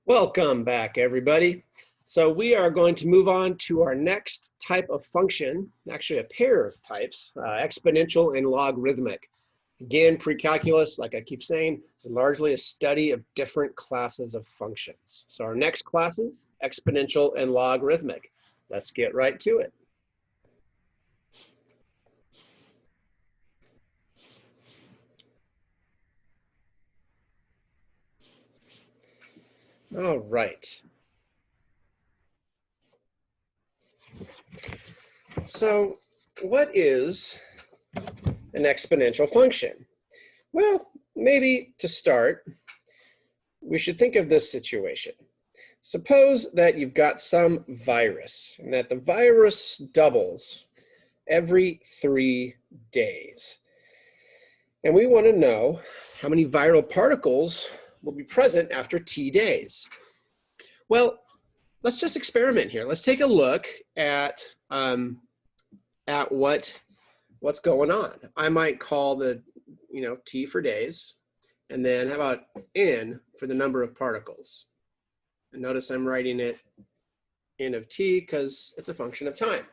Welcome back, everybody. So we are going to move on to our next type of function, actually a pair of types, exponential and logarithmic. Again, pre-calculus, like I keep saying, largely a study of different classes of functions. So our next classes, exponential and logarithmic. Let's get right to it. All right. So what is an exponential function? Well, maybe to start, we should think of this situation. Suppose that you've got some virus and that the virus doubles every 3 days. And we want to know how many viral particles will be present after T days. Well, let's just experiment here. Let's take a look at what's going on. I might call the T for days, and then how about N for the number of particles? And notice I'm writing it N of T because it's a function of time.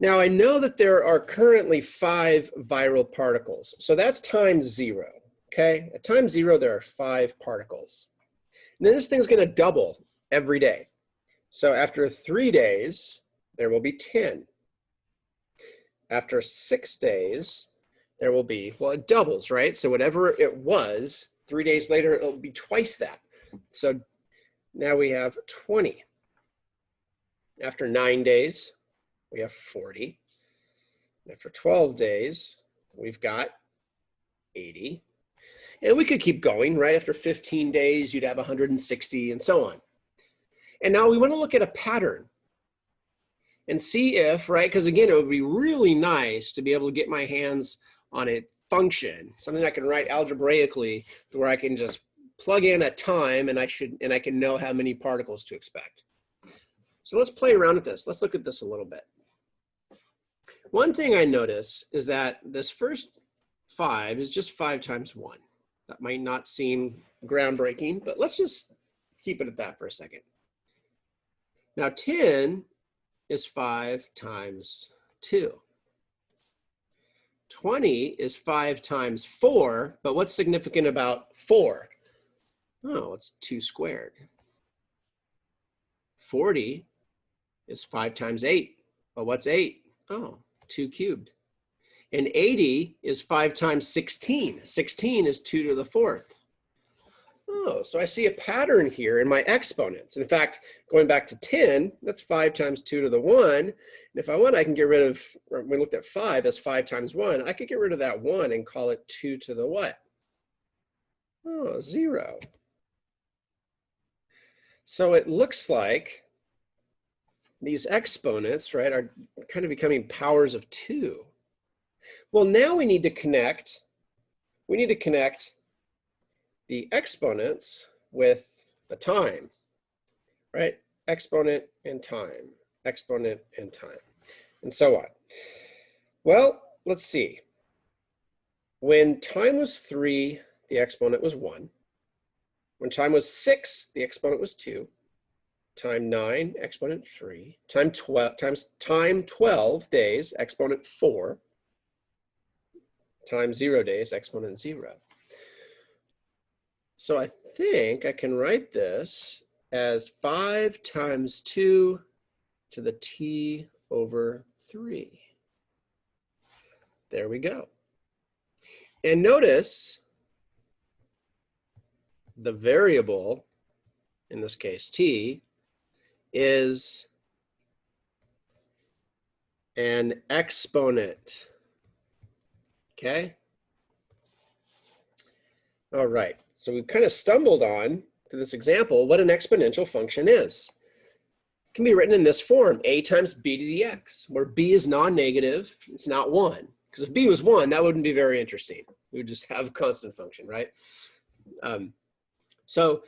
Now I know that there are currently 5 viral particles, so that's times 0, okay? At times 0, there are 5 particles. And then this thing's gonna double every day. So after 3 days, there will be 10. After 6 days, there will be, well, it doubles, right? So whatever it was, 3 days later, it'll be twice that. So now we have 20. After 9 days, we have 40. After 12 days, we've got 80. And we could keep going, right? After 15 days, you'd have 160 and so on. And now we want to look at a pattern and see if, right, because again, it would be really nice to be able to get my hands on a function, something I can write algebraically where I can just plug in a time and I can know how many particles to expect. So let's play around with this. Let's look at this a little bit. One thing I notice is that this first 5 is just 5 times 1. That might not seem groundbreaking, but let's just keep it at that for a second. Now 10 is 5 times 2. 20 is 5 times 4, but what's significant about 4? Oh, it's 2 squared. 40 is 5 times 8, but what's 8? Oh, 2 cubed. And 80 is 5 times 16. 16 is 2 to the 4th. Oh, so I see a pattern here in my exponents. In fact, going back to 10, that's 5 times 2 to the 1. And if I want, I can get rid of, we looked at 5 as 5 times 1. I could get rid of that 1 and call it 2 to the what? Oh, 0. So it looks like these exponents, right, are kind of becoming powers of 2. Well, now we need to connect the exponents with the time, right? Exponent and time, and so on. Well, let's see. When time was 3, the exponent was 1. When time was 6, the exponent was 2. Time 9, exponent 3. Time 12 days, exponent 4. Time 0 days, exponent 0. So I think I can write this as 5 times 2 to the t over 3. There we go. And notice the variable, in this case t, is an exponent. Okay? All right. So we've kind of stumbled on to this example what an exponential function is. It can be written in this form, a times b to the x, where b is non-negative, it's not 1. Because if b was 1, that wouldn't be very interesting. We would just have a constant function, right? So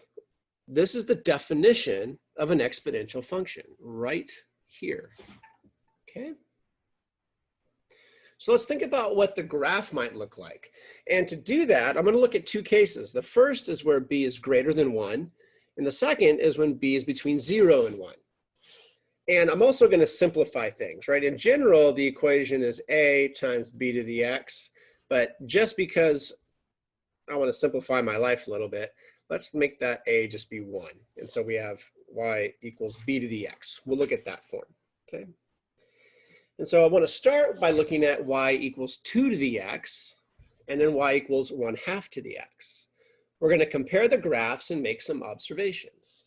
this is the definition of an exponential function right here, okay? So let's think about what the graph might look like. And to do that, I'm going to look at 2 cases. The first is where b is greater than 1, And the second is when b is between 0 and 1. And I'm also going to simplify things, right? In general, the equation is a times b to the x. But just because I want to simplify my life a little bit, let's make that a just be 1. And so we have y equals b to the x. We'll look at that form, okay? And so I want to start by looking at y equals 2 to the x, and then y equals 1/2 to the x. We're going to compare the graphs and make some observations.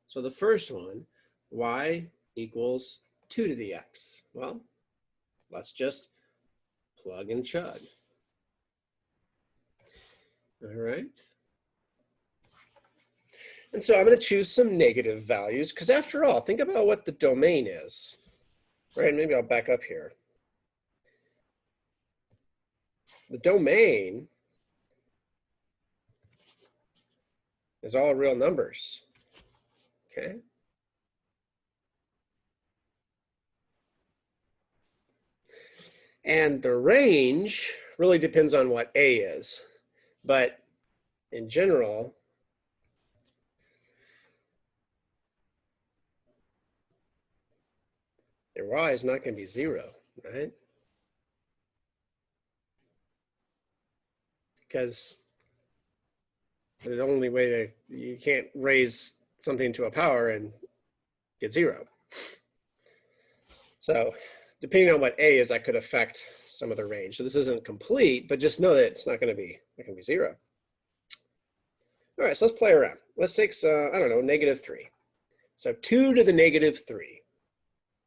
So the first one, y equals 2 to the x. Well, let's just plug and chug. All right. And so I'm going to choose some negative values because after all, think about what the domain is. Right, maybe I'll back up here. The domain is all real numbers, okay? And the range really depends on what a is. But in general, your y is not going to be 0, right? Because the only way to, you can't raise something to a power and get 0. So depending on what a is, that could affect some of the range. So this isn't complete, but just know that it's not going to be 0. All right, so let's play around. Let's take, I don't know, -3. So 2 to the -3,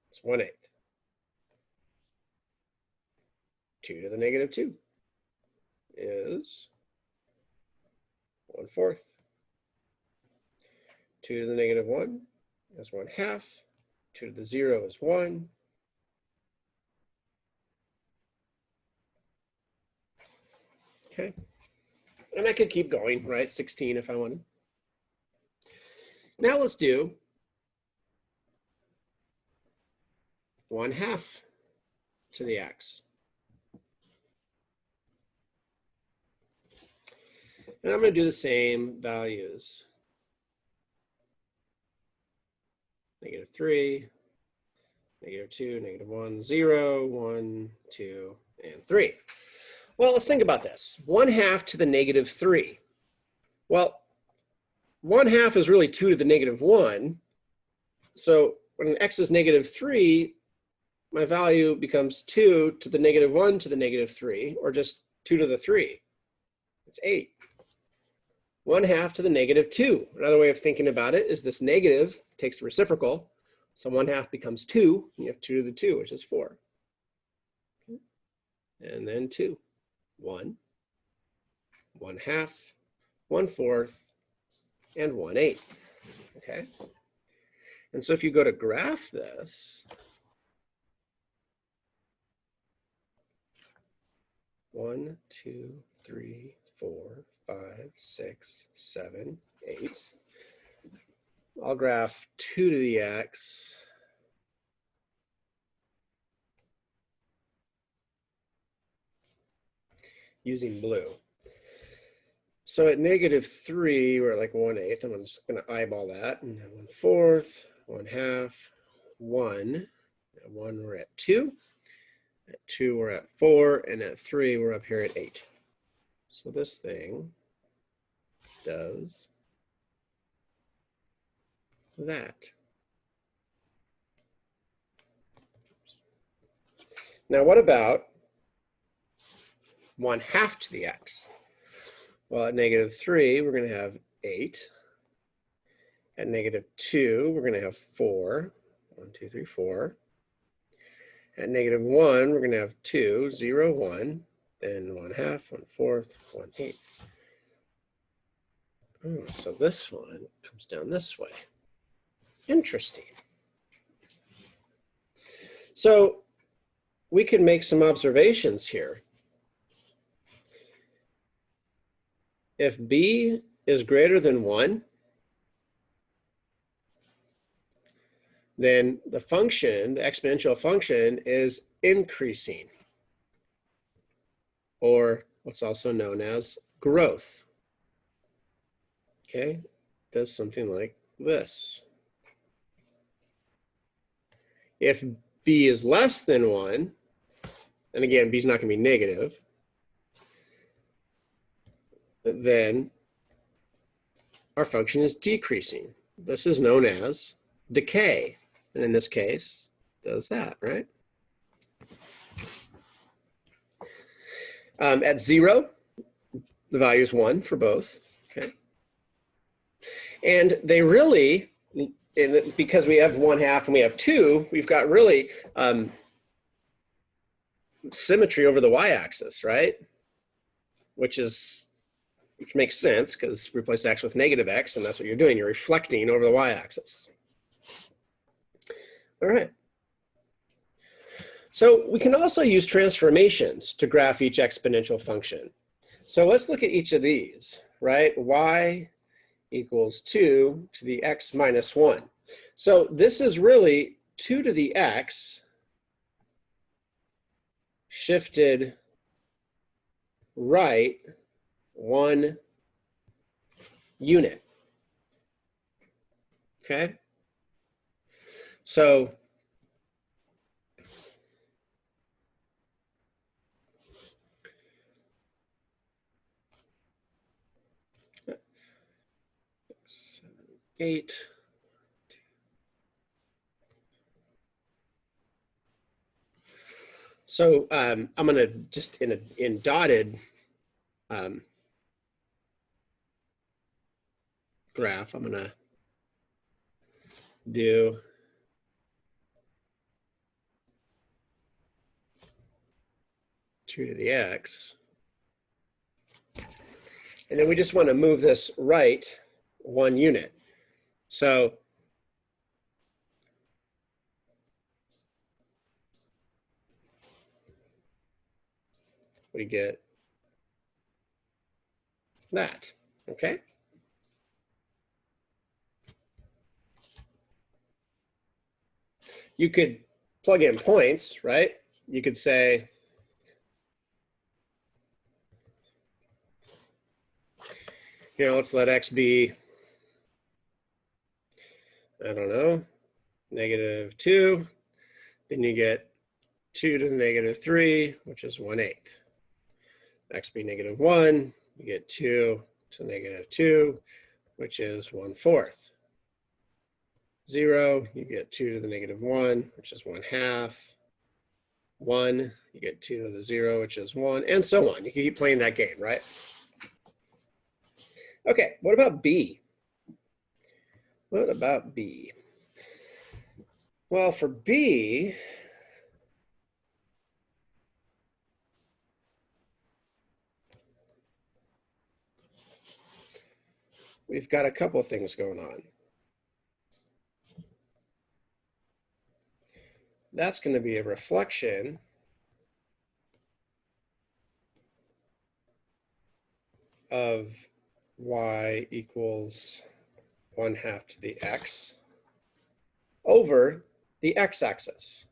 it's 1/8. 2 to the -2 is 1/4. 2 to the -1 is 1/2. 2 to the 0 is 1. Okay. And I could keep going, right? 16 if I wanted. Now let's do 1/2 to the x. And I'm going to do the same values. -3, -2, -1, 0, 1, 2, and 3. Well, let's think about this. 1/2 to the -3. Well, 1/2 is really 2 to the -1. So when x is -3, my value becomes 2 to the -1 to the -3, or just 2 to the 3. It's 8. 1/2 to the -2. Another way of thinking about it is this negative takes the reciprocal. So 1/2 becomes 2. And you have 2 to the 2, which is 4. And then 2. 1, 1/2, 1/4, and 1/8. Okay. And so if you go to graph this, 1, 2, 3, 4, 5, 6, 7, 8. I'll graph 2 to the x. Using blue. So at -3, we're at like 1/8. I'm just going to eyeball that. And then 1/4, 1/2, 1. At 1, we're at 2. At 2, we're at 4. And at 3, we're up here at 8. So this thing does that. Now, what about 1/2 to the x? Well, at -3, we're going to have 8. At -2, we're going to have 4. 1, 2, 3, 4. At -1, we're going to have 2, 0, 1. Then 1/2, 1/4, 1/8. Oh, so this one comes down this way. Interesting. So we can make some observations here. If b is greater than 1, then the function, the exponential function, is increasing, or what's also known as growth. Okay, does something like this. If b is less than 1, and again, b is not going to be negative, then our function is decreasing. This is known as decay. And in this case, does that, right? At 0, the value is 1 for both, okay? And they really, because we have 1/2 and we have 2, we've got really symmetry over the y-axis, right? Which makes sense because replace x with negative x, and that's what you're doing. You're reflecting over the y-axis. All right. So we can also use transformations to graph each exponential function. So let's look at each of these, right? Y equals 2 to the x minus 1. So this is really 2 to the x shifted right 1 unit. Okay? So eight. So I'm going to just in dotted graph, I'm going to do two to the x. And then we just want to move this right 1 unit. So we get that, okay? You could plug in points, right? You could say, you know, let's let x be, I don't know, -2. Then you get 2 to the -3, which is 1/8. X be -1, you get 2 to the -2, which is 1/4. 0, you get 2 to the -1, which is 1/2. 1, you get 2 to the 0, which is 1, and so on. You can keep playing that game, right? Okay, what about B? What about B? Well, for B, we've got a couple of things going on. That's going to be a reflection of y equals 1/2 to the x over the x-axis.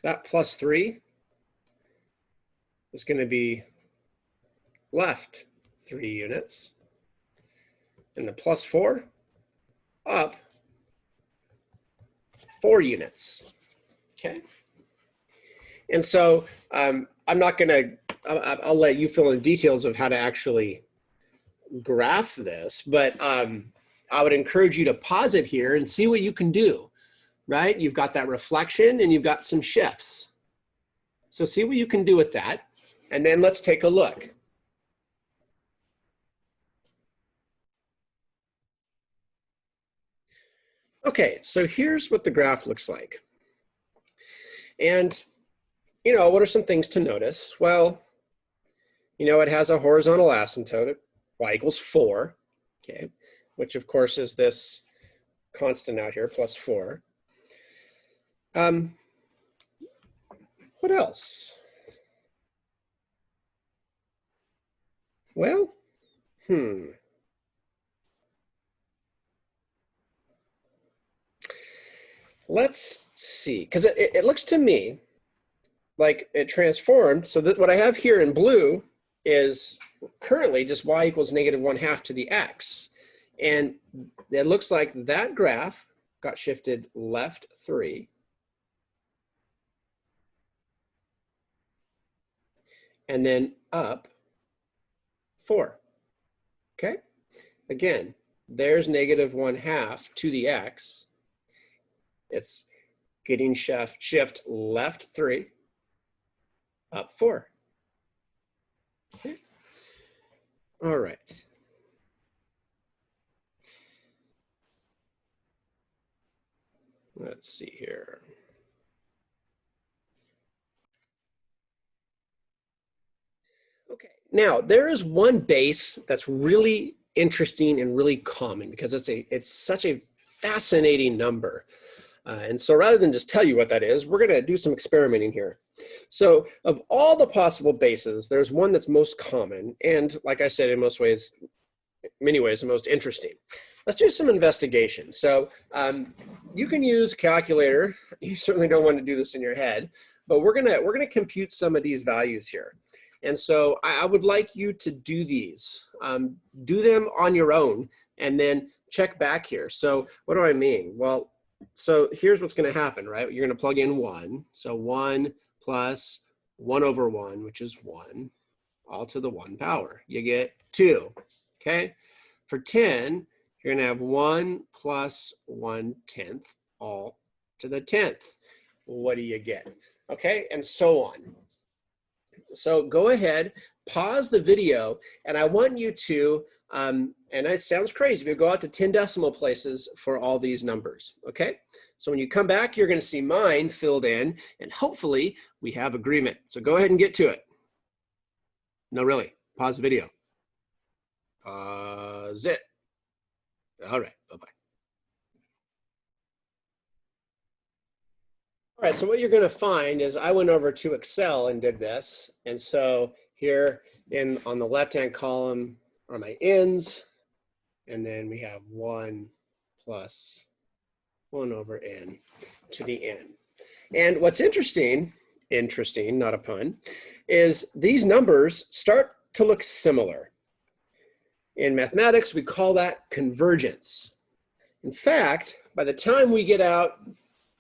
That +3 is going to be left 3 units, and the +4 up 4 units. Okay. And so I'm not going to, I'll let you fill in details of how to actually graph this, but I would encourage you to pause it here and see what you can do, right? You've got that reflection and you've got some shifts. So see what you can do with that. And then let's take a look. Okay, so here's what the graph looks like. And, you know, what are some things to notice? Well, you know, it has a horizontal asymptote, y equals 4, okay, which of course is this constant out here, +4. What else? Well, let's see, because it looks to me like it transformed. So that what I have here in blue is currently just y equals -1/2 to the x. And it looks like that graph got shifted left 3. And then up 4. Okay? Again, there's -1/2 to the x. It's getting shift left 3, up 4. Okay. All right. Let's see here. Okay, now there is one base that's really interesting and really common because it's such a fascinating number. And so rather than just tell you what that is, we're going to do some experimenting here. So of all the possible bases, there's one that's most common. And like I said, in many ways, the most interesting. Let's do some investigation. So you can use a calculator. You certainly don't want to do this in your head, but we're gonna compute some of these values here. And so I would like you to do these. Do them on your own and then check back here. So what do I mean? Well, so here's what's going to happen, right? You're going to plug in 1. So 1 plus 1/1, which is 1, all to the 1 power. You get 2, okay? For 10, you're going to have 1 plus 1/10, all to the 10th. What do you get? Okay, and so on. So go ahead, pause the video, and I want you to, and it sounds crazy, but go out to 10 decimal places for all these numbers, okay? So when you come back, you're gonna see mine filled in, and hopefully we have agreement. So go ahead and get to it. No, really, pause the video. Pause it. All right, bye-bye. All right, so what you're going to find is I went over to Excel and did this. And so here on the left-hand column are my ends. And then we have 1 plus 1/n to the n. And what's interesting, not a pun, is these numbers start to look similar. In mathematics, we call that convergence. In fact, by the time we get out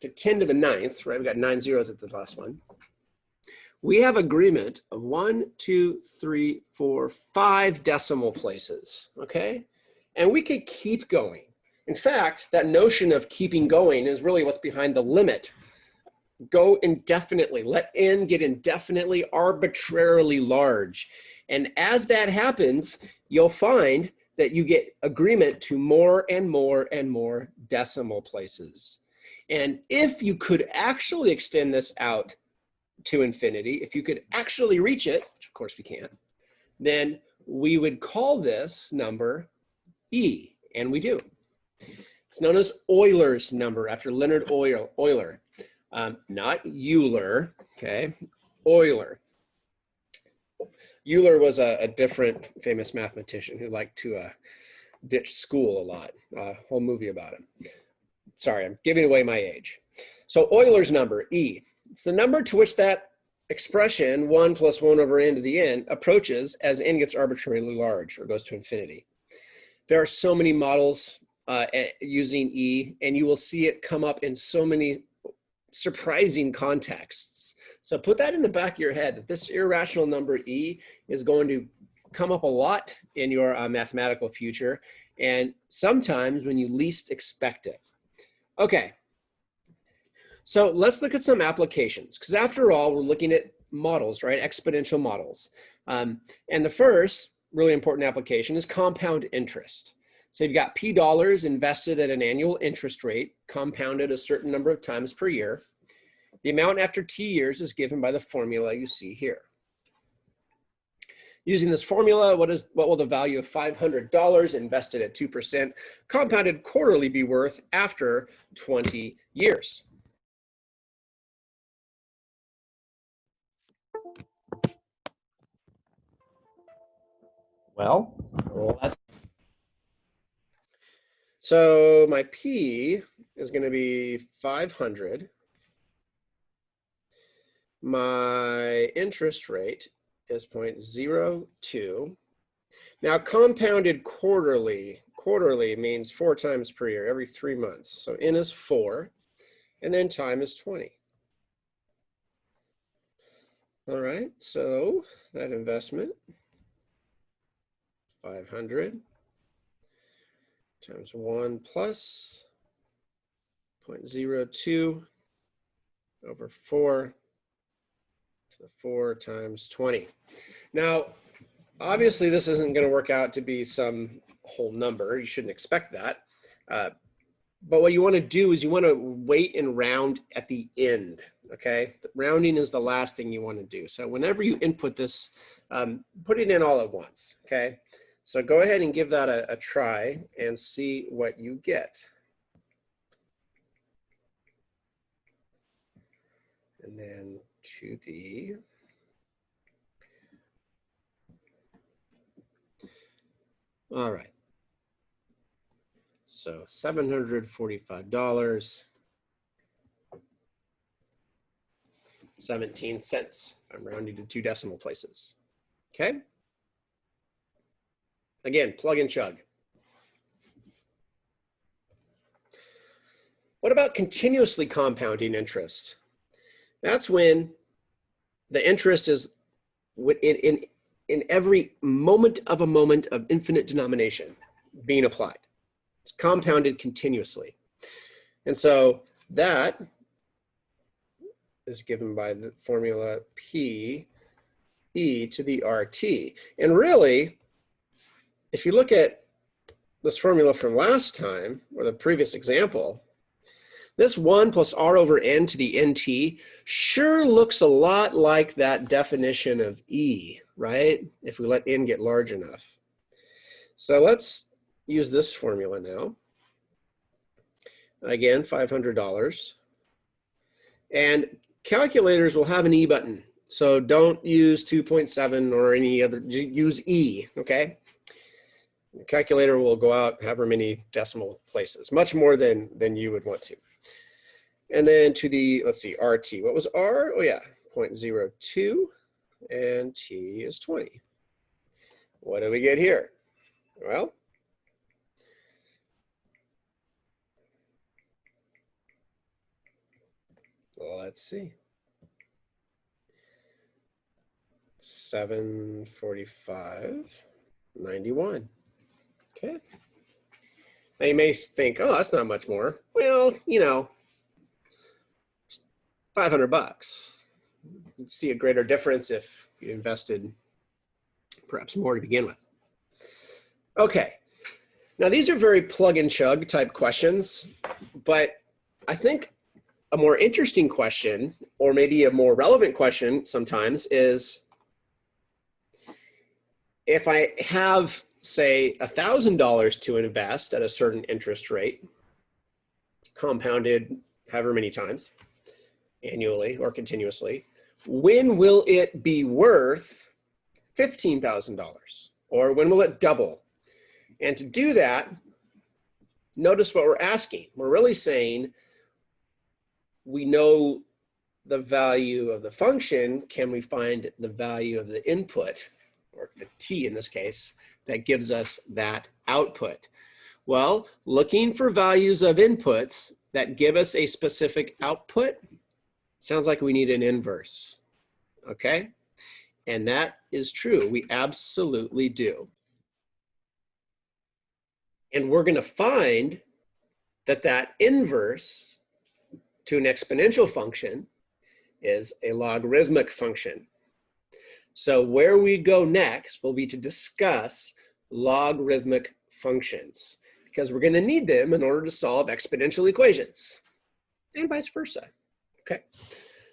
to 10 to the 9th, right? We got 9 zeros at the last one. We have agreement of 1, 2, 3, 4, 5 decimal places, okay? And we could keep going. In fact, that notion of keeping going is really what's behind the limit. Go indefinitely, let n get indefinitely, arbitrarily large. And as that happens, you'll find that you get agreement to more and more and more decimal places. And if you could actually extend this out to infinity, if you could actually reach it, which of course we can't, then we would call this number E, and we do. It's known as Euler's number after Leonhard Euler. Not Euler, okay, Euler. Euler was a different famous mathematician who liked to ditch school a lot, a whole movie about him. Sorry, I'm giving away my age. So Euler's number, E, it's the number to which that expression, 1 plus 1/n to the n, approaches as n gets arbitrarily large or goes to infinity. There are so many models using E, and you will see it come up in so many surprising contexts. So put that in the back of your head, that this irrational number E is going to come up a lot in your mathematical future, and sometimes when you least expect it. Okay, so let's look at some applications, because after all, we're looking at models, right? Exponential models. And the first really important application is compound interest. So you've got P dollars invested at an annual interest rate, compounded a certain number of times per year. The amount after T years is given by the formula you see here. Using this formula, what will the value of $500 invested at 2% compounded quarterly be worth after 20 years? Well, so my P is going to be 500. My interest rate is 0.02. Now compounded quarterly means 4 times per year, every 3 months. So n is 4, and then time is 20. All right, so that investment, 500 times 1 plus 0.02 over 4 to the 4 times 20. Now, obviously, this isn't going to work out to be some whole number. You shouldn't expect that. But what you want to do is you want to weight and round at the end, okay? Rounding is the last thing you want to do. So whenever you input this, put it in all at once, okay? So go ahead and give that a try and see what you get. And then to the all right. So $745, 17 cents. I'm rounding to 2 decimal places. Okay. Again, plug and chug. What about continuously compounding interest? That's when the interest is in every moment of infinite denomination being applied. It's compounded continuously. And so that is given by the formula P e to the RT. And really, if you look at this formula from last time, or the previous example, this 1 plus R over N to the NT sure looks a lot like that definition of E, right? If we let N get large enough. So let's use this formula now. Again, $500. And calculators will have an E button. So don't use 2.7 or any other, use E, okay? The calculator will go out however many decimal places, much more than you would want to. And then to the, let's see, RT. What was R? Oh yeah, 0.02, and T is 20. What do we get here? Well, let's see. 745.91. Okay. Now you may think, oh, that's not much more. Well, you know, $500. You'd see a greater difference if you invested perhaps more to begin with. Okay. Now these are very plug and chug type questions, but I think a more interesting question, or maybe a more relevant question sometimes, is if I have, say, $1,000 to invest at a certain interest rate, compounded however many times, annually or continuously, when will it be worth $15,000? Or when will it double? And to do that, notice what we're asking. We're really saying, we know the value of the function. Can we find the value of the input, or the t in this case, that gives us that output? Well, looking for values of inputs that give us a specific output sounds like we need an inverse, okay? And that is true. We absolutely do. And we're going to find that that inverse to an exponential function is a logarithmic function. So where we go next will be to discuss logarithmic functions, because we're going to need them in order to solve exponential equations, and vice versa. Okay,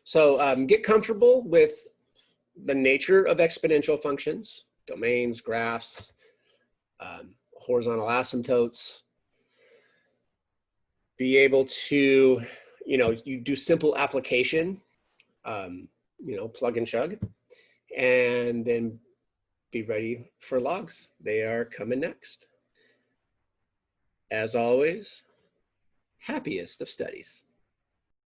so get comfortable with the nature of exponential functions, domains, graphs, horizontal asymptotes. Be able to, you do simple application, plug and chug, and then be ready for logs. They are coming next. As always, happiest of studies.